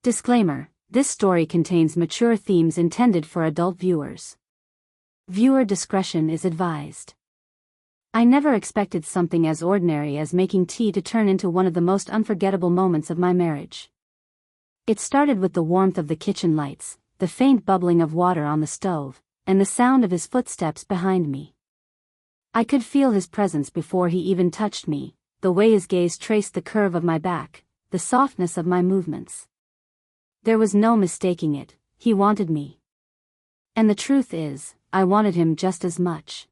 Disclaimer: this story contains mature themes intended for adult viewers. Viewer discretion is advised. I never expected something as ordinary as making tea to turn into one of the most unforgettable moments of my marriage. It started with the warmth of the kitchen lights, the faint bubbling of water on the stove, and the sound of his footsteps behind me. I could feel his presence before he even touched me, the way his gaze traced the curve of my back, the softness of my movements. There was no mistaking it, he wanted me. And the truth is, I wanted him just as much.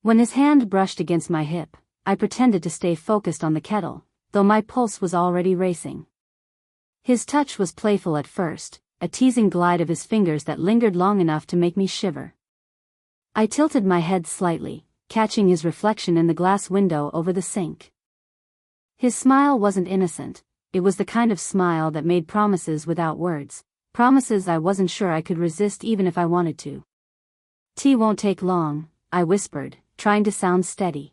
When his hand brushed against my hip, I pretended to stay focused on the kettle, though my pulse was already racing. His touch was playful at first, a teasing glide of his fingers that lingered long enough to make me shiver. I tilted my head slightly, catching his reflection in the glass window over the sink. His smile wasn't innocent. It was the kind of smile that made promises without words, promises I wasn't sure I could resist even if I wanted to. "Tea won't take long," I whispered, trying to sound steady.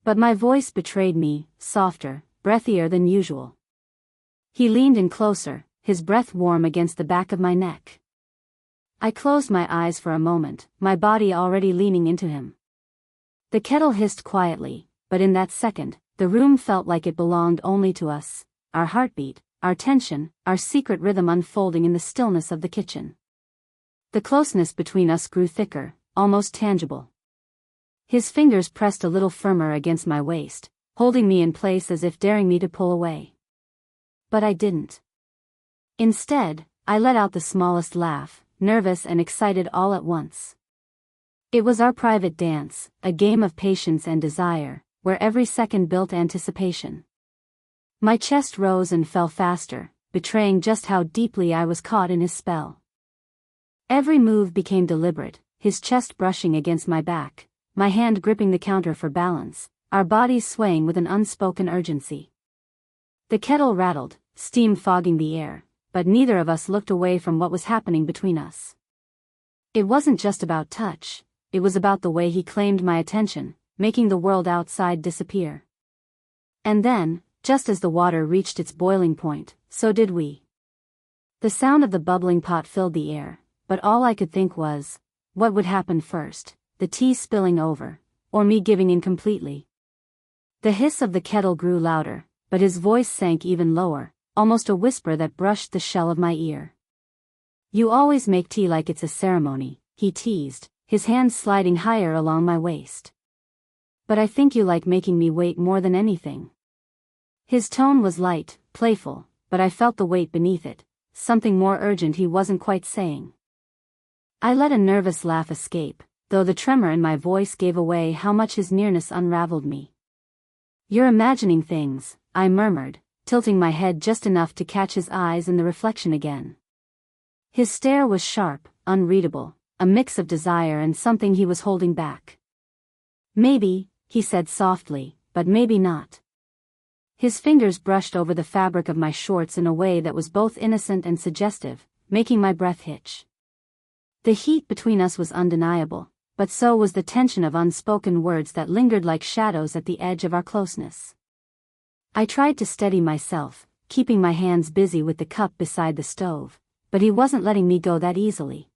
But my voice betrayed me, softer, breathier than usual. He leaned in closer, his breath warm against the back of my neck. I closed my eyes for a moment, my body already leaning into him. The kettle hissed quietly, but in that second, the room felt like it belonged only to us. Our heartbeat, our tension, our secret rhythm unfolding in the stillness of the kitchen. The closeness between us grew thicker, almost tangible. His fingers pressed a little firmer against my waist, holding me in place as if daring me to pull away. But I didn't. Instead, I let out the smallest laugh, nervous and excited all at once. It was our private dance, a game of patience and desire, where every second built anticipation. My chest rose and fell faster, betraying just how deeply I was caught in his spell. Every move became deliberate, his chest brushing against my back, my hand gripping the counter for balance, our bodies swaying with an unspoken urgency. The kettle rattled, steam fogging the air, but neither of us looked away from what was happening between us. It wasn't just about touch, it was about the way he claimed my attention, making the world outside disappear. And then, just as the water reached its boiling point, so did we. The sound of the bubbling pot filled the air, but all I could think was, what would happen first, the tea spilling over, or me giving in completely? The hiss of the kettle grew louder, but his voice sank even lower, almost a whisper that brushed the shell of my ear. "You always make tea like it's a ceremony," he teased, his hand sliding higher along my waist. "But I think you like making me wait more than anything." His tone was light, playful, but I felt the weight beneath it, something more urgent he wasn't quite saying. I let a nervous laugh escape, though the tremor in my voice gave away how much his nearness unraveled me. "You're imagining things," I murmured, tilting my head just enough to catch his eyes in the reflection again. His stare was sharp, unreadable, a mix of desire and something he was holding back. "Maybe," he said softly, "but maybe not." His fingers brushed over the fabric of my shorts in a way that was both innocent and suggestive, making my breath hitch. The heat between us was undeniable, but so was the tension of unspoken words that lingered like shadows at the edge of our closeness. I tried to steady myself, keeping my hands busy with the cup beside the stove, but he wasn't letting me go that easily.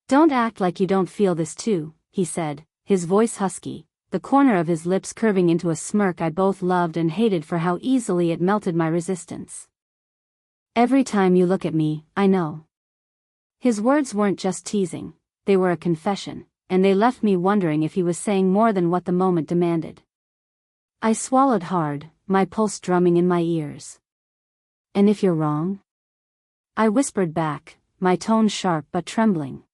"Don't act like you don't feel this too," he said, his voice husky, the corner of his lips curving into a smirk I both loved and hated for how easily it melted my resistance. "Every time you look at me, I know." His words weren't just teasing, they were a confession, and they left me wondering if he was saying more than what the moment demanded. I swallowed hard, my pulse drumming in my ears. "And if you're wrong?" I whispered back, my tone sharp but trembling.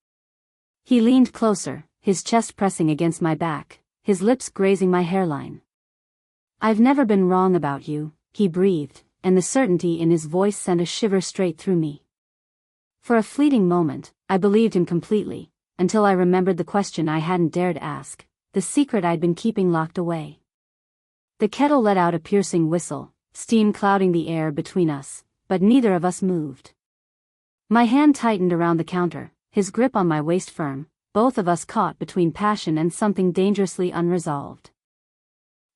He leaned closer, his chest pressing against my back, his lips grazing my hairline. "I've never been wrong about you," he breathed, and the certainty in his voice sent a shiver straight through me. For a fleeting moment, I believed him completely, until I remembered the question I hadn't dared ask, the secret I'd been keeping locked away. The kettle let out a piercing whistle, steam clouding the air between us, but neither of us moved. My hand tightened around the counter, his grip on my waist firm, both of us caught between passion and something dangerously unresolved.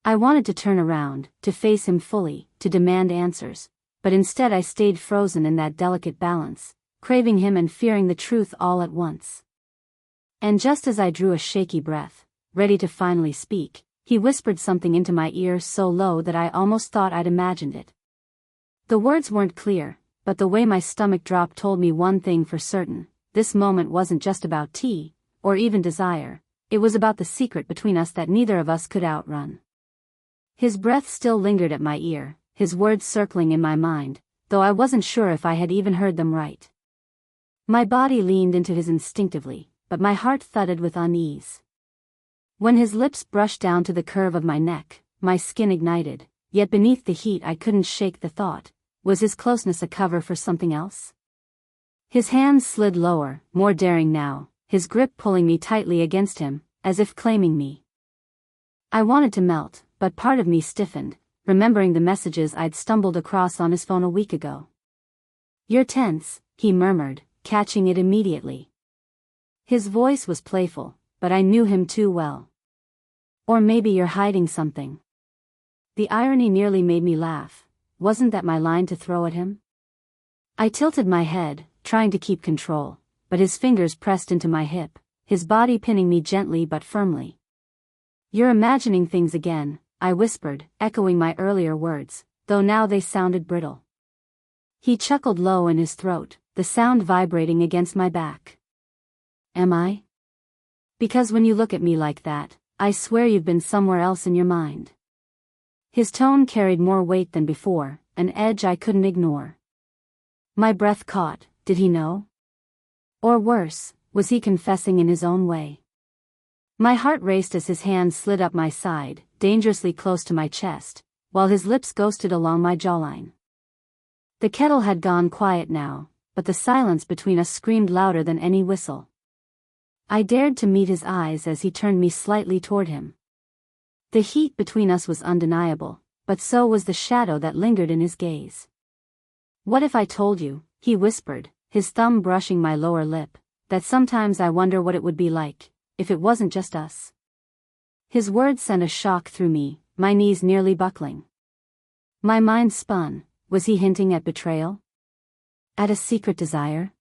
I wanted to turn around, to face him fully, to demand answers, but instead I stayed frozen in that delicate balance, craving him and fearing the truth all at once. And just as I drew a shaky breath, ready to finally speak, he whispered something into my ear so low that I almost thought I'd imagined it. The words weren't clear, but the way my stomach dropped told me one thing for certain: this moment wasn't just about tea, or even desire, it was about the secret between us that neither of us could outrun. His breath still lingered at my ear, his words circling in my mind, though I wasn't sure if I had even heard them right. My body leaned into his instinctively, but my heart thudded with unease. When his lips brushed down to the curve of my neck, my skin ignited, yet beneath the heat I couldn't shake the thought: was his closeness a cover for something else? His hands slid lower, more daring now, his grip pulling me tightly against him, as if claiming me. I wanted to melt, but part of me stiffened, remembering the messages I'd stumbled across on his phone a week ago. "You're tense," he murmured, catching it immediately. His voice was playful, but I knew him too well. "Or maybe you're hiding something." The irony nearly made me laugh. Wasn't that my line to throw at him? I tilted my head, trying to keep control, but his fingers pressed into my hip, his body pinning me gently but firmly. "You're imagining things again," I whispered, echoing my earlier words, though now they sounded brittle. He chuckled low in his throat, the sound vibrating against my back. "Am I? Because when you look at me like that, I swear you've been somewhere else in your mind." His tone carried more weight than before, an edge I couldn't ignore. My breath caught. Did he know? Or worse, was he confessing in his own way? My heart raced as his hand slid up my side, dangerously close to my chest, while his lips ghosted along my jawline. The kettle had gone quiet now, but the silence between us screamed louder than any whistle. I dared to meet his eyes as he turned me slightly toward him. The heat between us was undeniable, but so was the shadow that lingered in his gaze. "What if I told you," he whispered, his thumb brushing my lower lip, "that sometimes I wonder what it would be like, if it wasn't just us?" His words sent a shock through me, my knees nearly buckling. My mind spun. Was he hinting at betrayal? At a secret desire?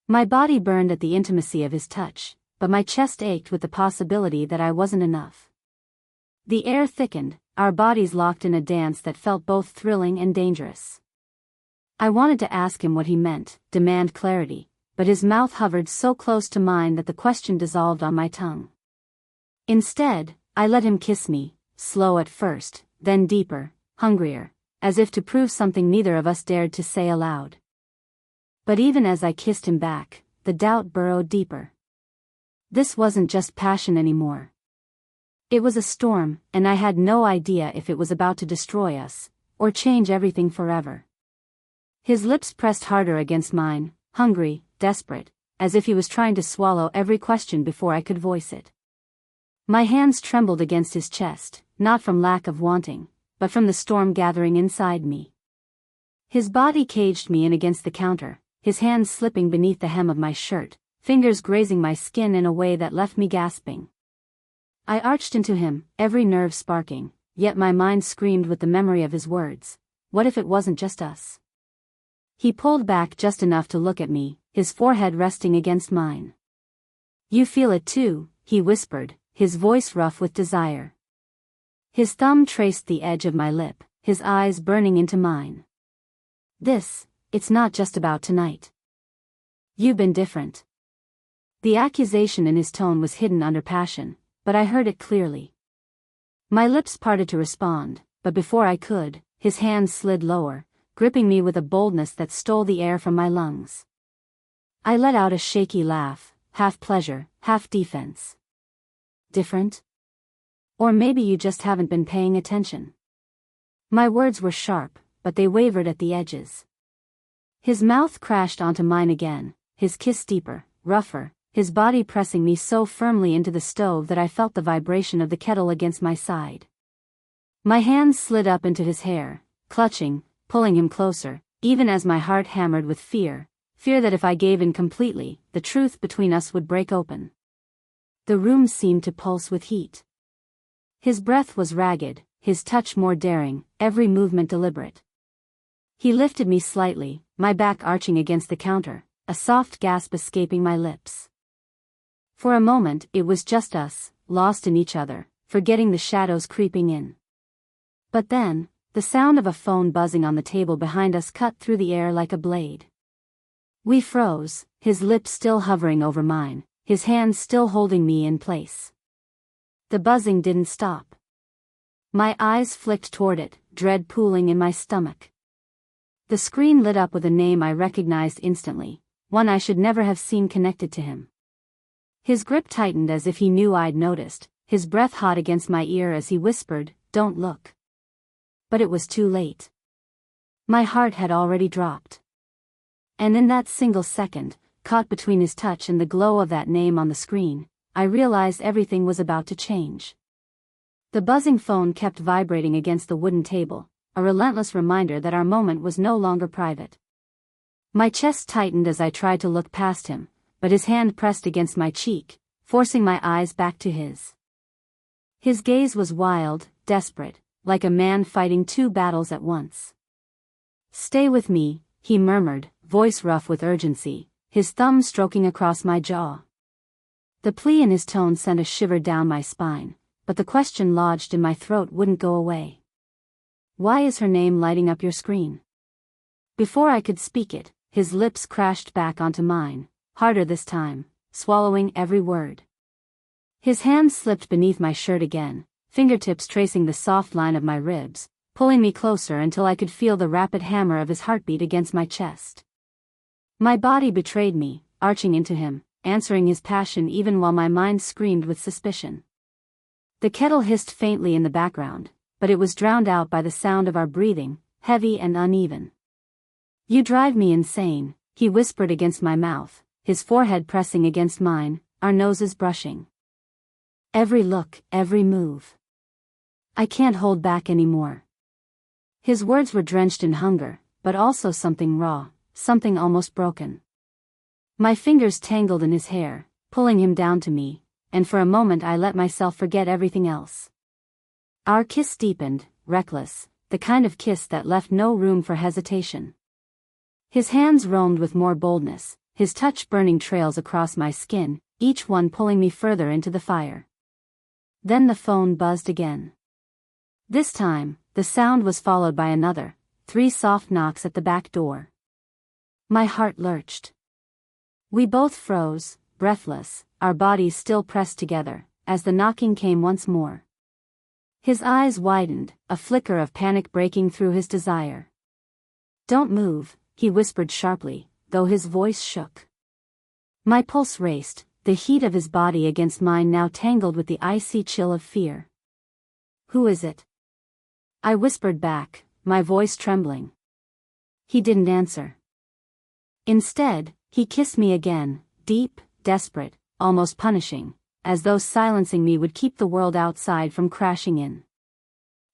My body burned at the intimacy of his touch, but my chest ached with the possibility that I wasn't enough. The air thickened, our bodies locked in a dance that felt both thrilling and dangerous. I wanted to ask him what he meant, demand clarity, but his mouth hovered so close to mine that the question dissolved on my tongue. Instead, I let him kiss me, slow at first, then deeper, hungrier, as if to prove something neither of us dared to say aloud. But even as I kissed him back, the doubt burrowed deeper. This wasn't just passion anymore. It was a storm, and I had no idea if it was about to destroy us, or change everything forever. His lips pressed harder against mine, hungry, desperate, as if he was trying to swallow every question before I could voice it. My hands trembled against his chest, not from lack of wanting, but from the storm gathering inside me. His body caged me in against the counter, his hands slipping beneath the hem of my shirt, fingers grazing my skin in a way that left me gasping. I arched into him, every nerve sparking, yet my mind screamed with the memory of his words. What if it wasn't just us? He pulled back just enough to look at me, his forehead resting against mine. "You feel it too," he whispered, his voice rough with desire. His thumb traced the edge of my lip, his eyes burning into mine. It's not just about tonight. You've been different." The accusation in his tone was hidden under passion, but I heard it clearly. My lips parted to respond, but before I could, his hands slid lower, gripping me with a boldness that stole the air from my lungs. I let out a shaky laugh, half pleasure, half defense. "Different? Or maybe you just haven't been paying attention." My words were sharp, but they wavered at the edges. His mouth crashed onto mine again, his kiss deeper, rougher, his body pressing me so firmly into the stove that I felt the vibration of the kettle against my side. My hands slid up into his hair, clutching, pulling him closer, even as my heart hammered with fear that if I gave in completely, the truth between us would break open. The room seemed to pulse with heat. His breath was ragged, his touch more daring, every movement deliberate. He lifted me slightly, my back arching against the counter, a soft gasp escaping my lips. For a moment, it was just us, lost in each other, forgetting the shadows creeping in. But then, the sound of a phone buzzing on the table behind us cut through the air like a blade. We froze, his lips still hovering over mine, his hands still holding me in place. The buzzing didn't stop. My eyes flicked toward it, dread pooling in my stomach. The screen lit up with a name I recognized instantly, one I should never have seen connected to him. His grip tightened as if he knew I'd noticed, his breath hot against my ear as he whispered, "Don't look." But it was too late. My heart had already dropped. And in that single second, caught between his touch and the glow of that name on the screen, I realized everything was about to change. The buzzing phone kept vibrating against the wooden table, a relentless reminder that our moment was no longer private. My chest tightened as I tried to look past him, but his hand pressed against my cheek, forcing my eyes back to his. His gaze was wild, desperate, like a man fighting two battles at once. "Stay with me," he murmured, voice rough with urgency, his thumb stroking across my jaw. The plea in his tone sent a shiver down my spine, but the question lodged in my throat wouldn't go away. "Why is her name lighting up your screen?" Before I could speak it, his lips crashed back onto mine, harder this time, swallowing every word. His hand slipped beneath my shirt again, fingertips tracing the soft line of my ribs, pulling me closer until I could feel the rapid hammer of his heartbeat against my chest. My body betrayed me, arching into him, answering his passion even while my mind screamed with suspicion. The kettle hissed faintly in the background, but it was drowned out by the sound of our breathing, heavy and uneven. "You drive me insane," he whispered against my mouth, his forehead pressing against mine, our noses brushing. "Every look, every move. I can't hold back anymore." His words were drenched in hunger, but also something raw, something almost broken. My fingers tangled in his hair, pulling him down to me, and for a moment I let myself forget everything else. Our kiss deepened, reckless, the kind of kiss that left no room for hesitation. His hands roamed with more boldness, his touch burning trails across my skin, each one pulling me further into the fire. Then the phone buzzed again. This time, the sound was followed by another, 3 soft knocks at the back door. My heart lurched. We both froze, breathless, our bodies still pressed together, as the knocking came once more. His eyes widened, a flicker of panic breaking through his desire. "Don't move," he whispered sharply, though his voice shook. My pulse raced, the heat of his body against mine now tangled with the icy chill of fear. "Who is it?" I whispered back, my voice trembling. He didn't answer. Instead, he kissed me again, deep, desperate, almost punishing, as though silencing me would keep the world outside from crashing in.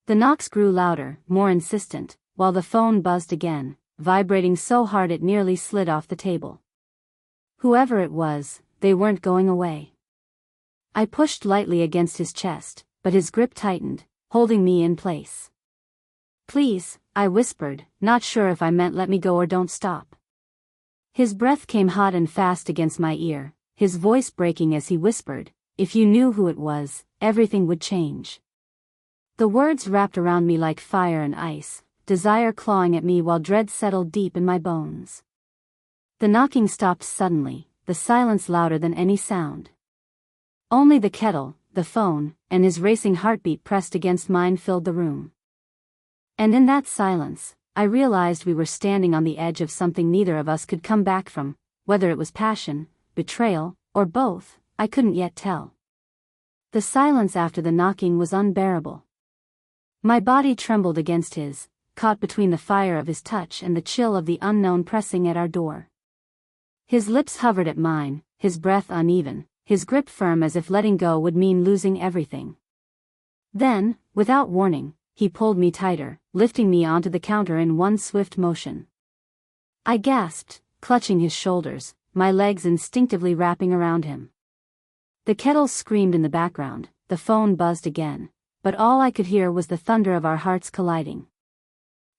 The knocks grew louder, more insistent, while the phone buzzed again, vibrating so hard it nearly slid off the table. Whoever it was, they weren't going away. I pushed lightly against his chest, but his grip tightened, holding me in place. "Please," I whispered, not sure if I meant let me go or don't stop. His breath came hot and fast against my ear, his voice breaking as he whispered, "If you knew who it was, everything would change." The words wrapped around me like fire and ice, desire clawing at me while dread settled deep in my bones. The knocking stopped suddenly, the silence louder than any sound. Only the kettle, the phone, and his racing heartbeat pressed against mine filled the room. And in that silence, I realized we were standing on the edge of something neither of us could come back from, whether it was passion, betrayal, or both, I couldn't yet tell. The silence after the knocking was unbearable. My body trembled against his, caught between the fire of his touch and the chill of the unknown pressing at our door. His lips hovered at mine, his breath uneven, his grip firm as if letting go would mean losing everything. Then, without warning, he pulled me tighter, lifting me onto the counter in one swift motion. I gasped, clutching his shoulders, my legs instinctively wrapping around him. The kettle screamed in the background, the phone buzzed again, but all I could hear was the thunder of our hearts colliding.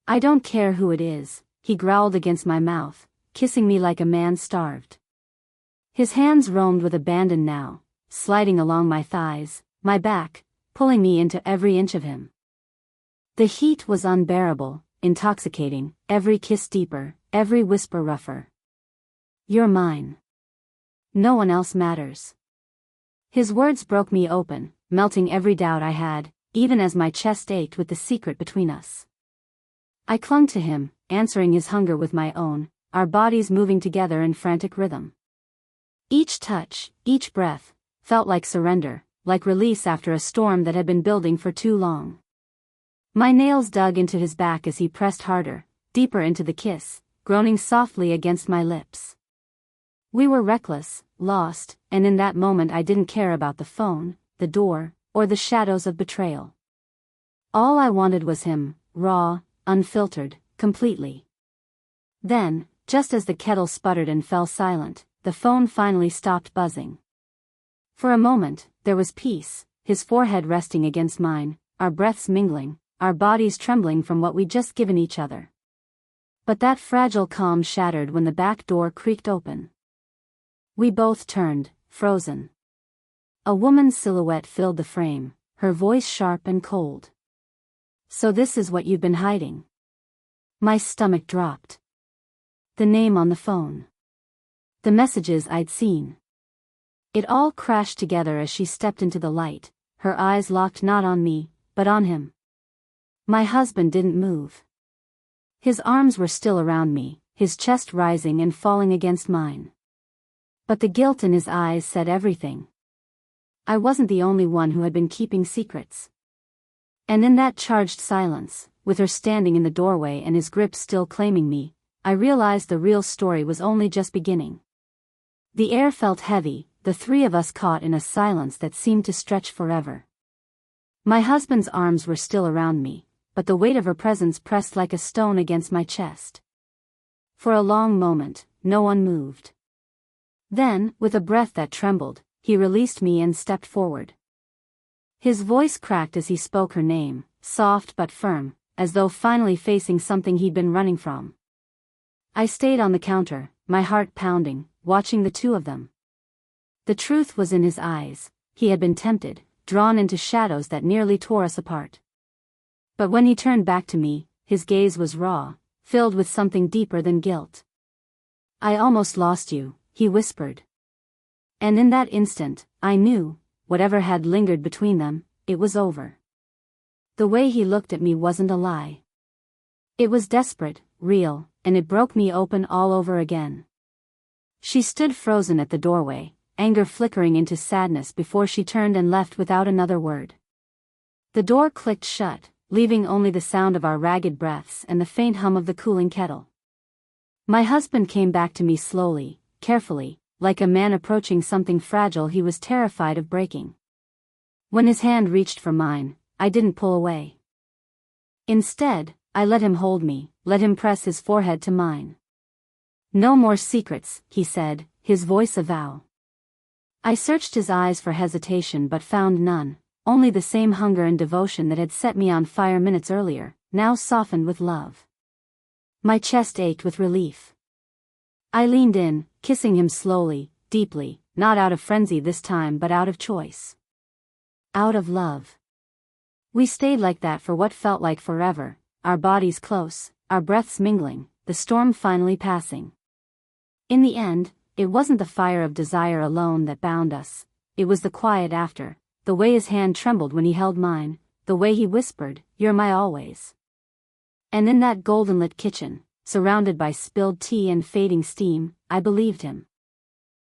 I don't care who it is, he growled against my mouth, kissing me like a man starved. His hands roamed with abandon now, sliding along my thighs, my back, pulling me into every inch of him. The heat was unbearable, intoxicating, every kiss deeper, every whisper rougher. You're mine. No one else matters. His words broke me open, melting every doubt I had, even as my chest ached with the secret between us. I clung to him, answering his hunger with my own, our bodies moving together in frantic rhythm. Each touch, each breath, felt like surrender, like release after a storm that had been building for too long. My nails dug into his back as he pressed harder, deeper into the kiss, groaning softly against my lips. We were reckless, lost, and in that moment I didn't care about the phone, the door, or the shadows of betrayal. All I wanted was him, raw, unfiltered, completely. Then, just as the kettle sputtered and fell silent, the phone finally stopped buzzing. For a moment, there was peace, his forehead resting against mine, our breaths mingling, our bodies trembling from what we'd just given each other. But that fragile calm shattered when the back door creaked open. We both turned, frozen. A woman's silhouette filled the frame, her voice sharp and cold. So this is what you've been hiding. My stomach dropped. The name on the phone. The messages I'd seen. It all crashed together as she stepped into the light, her eyes locked not on me, but on him. My husband didn't move. His arms were still around me, his chest rising and falling against mine. But the guilt in his eyes said everything. I wasn't the only one who had been keeping secrets. And in that charged silence, with her standing in the doorway and his grip still claiming me, I realized the real story was only just beginning. The air felt heavy, the three of us caught in a silence that seemed to stretch forever. My husband's arms were still around me, but the weight of her presence pressed like a stone against my chest. For a long moment, no one moved. Then, with a breath that trembled, he released me and stepped forward. His voice cracked as he spoke her name, soft but firm, as though finally facing something he'd been running from. I stayed on the counter, my heart pounding, watching the two of them. The truth was in his eyes, he had been tempted, drawn into shadows that nearly tore us apart. But when he turned back to me, his gaze was raw, filled with something deeper than guilt. I almost lost you, he whispered. And in that instant, I knew, whatever had lingered between them, it was over. The way he looked at me wasn't a lie. It was desperate, real, and it broke me open all over again. She stood frozen at the doorway, anger flickering into sadness before she turned and left without another word. The door clicked shut, leaving only the sound of our ragged breaths and the faint hum of the cooling kettle. My husband came back to me slowly, carefully, like a man approaching something fragile he was terrified of breaking. When his hand reached for mine, I didn't pull away. Instead, I let him hold me, let him press his forehead to mine. No more secrets, he said, his voice a vow. I searched his eyes for hesitation but found none, only the same hunger and devotion that had set me on fire minutes earlier, now softened with love. My chest ached with relief. I leaned in, kissing him slowly, deeply, not out of frenzy this time but out of choice. Out of love. We stayed like that for what felt like forever, our bodies close, our breaths mingling, the storm finally passing. In the end, it wasn't the fire of desire alone that bound us, it was the quiet after, the way his hand trembled when he held mine, the way he whispered, "You're my always." And in that golden-lit kitchen, surrounded by spilled tea and fading steam, I believed him.